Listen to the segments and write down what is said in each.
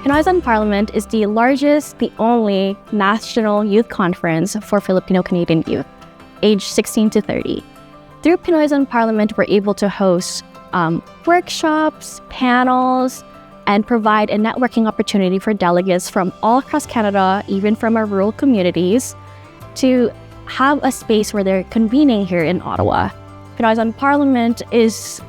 Pinoys on Parliament is the largest, the only national youth conference for Filipino Canadian youth, aged 16 to 30. Through Pinoys on Parliament, we're able to host workshops, panels, and provide a networking opportunity for delegates from all across Canada, even from our rural communities, to have a space where they're convening here in Ottawa. Pinoys on Parliament is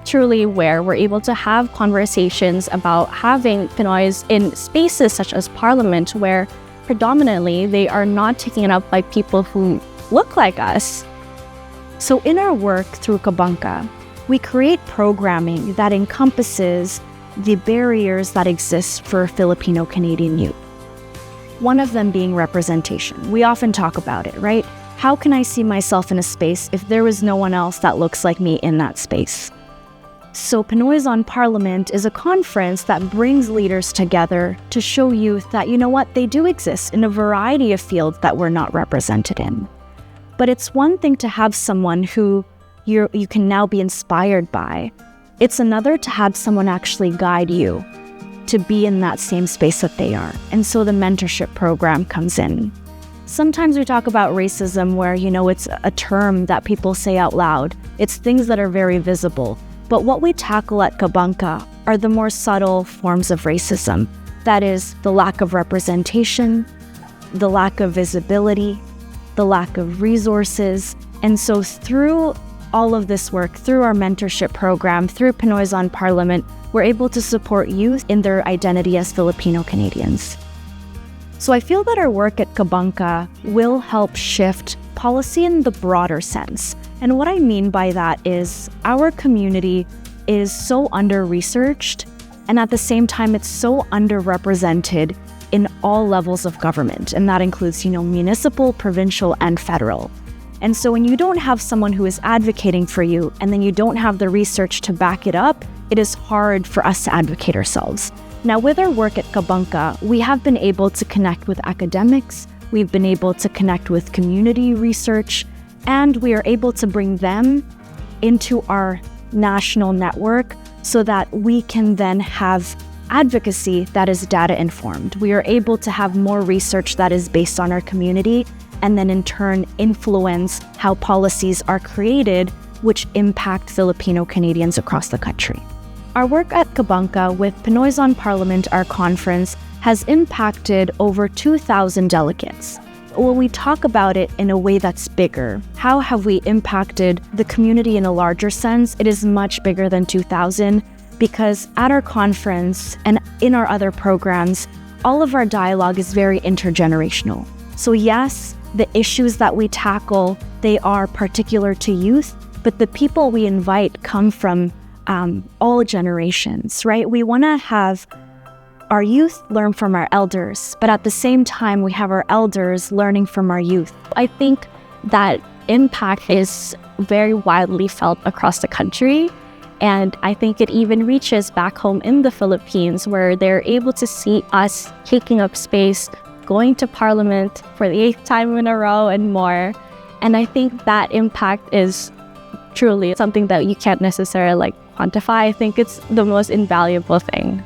truly where we're able to have conversations about having Pinoys in spaces such as Parliament, where predominantly they are not taken up by people who look like us. So in our work through Kabangka, we create programming that encompasses the barriers that exist for Filipino Canadian youth. One of them being representation. We often talk about it, right? How can I see myself in a space if there was no one else that looks like me in that space? So Pinoys on Parliament is a conference that brings leaders together to show youth that, you know what, they do exist in a variety of fields that we're not represented in. But it's one thing to have someone who you can now be inspired by. It's another to have someone actually guide you to be in that same space that they are. And so the mentorship program comes in. Sometimes we talk about racism where, it's a term that people say out loud. It's things that are very visible. But what we tackle at Kabangka are the more subtle forms of racism. That is the lack of representation, the lack of visibility, the lack of resources. And so through all of this work, through our mentorship program, through Pinoys on Parliament, we're able to support youth in their identity as Filipino Canadians. So I feel that our work at Kabangka will help shift policy in the broader sense. And what I mean by that is our community is so under-researched, and at the same time, it's so underrepresented in all levels of government. And that includes, municipal, provincial, and federal. And so when you don't have someone who is advocating for you, and then you don't have the research to back it up, it is hard for us to advocate ourselves. Now, with our work at Kabangka, we have been able to connect with academics, we've been able to connect with community research, and we are able to bring them into our national network so that we can then have advocacy that is data-informed. We are able to have more research that is based on our community and then in turn influence how policies are created which impact Filipino Canadians across the country. Our work at Kabangka with Pinoys on Parliament, our conference, has impacted over 2,000 delegates. When we talk about it in a way that's bigger, how have we impacted the community in a larger sense? It is much bigger than 2,000 because at our conference and in our other programs, all of our dialogue is very intergenerational. So yes, the issues that we tackle, they are particular to youth, but the people we invite come from all generations, right? We want to have our youth learn from our elders, but at the same time, we have our elders learning from our youth. I think that impact is very widely felt across the country, and I think it even reaches back home in the Philippines, where they're able to see us taking up space, going to Parliament for the 8th time in a row and more. And I think that impact is truly something that you can't necessarily quantify. I think it's the most invaluable thing.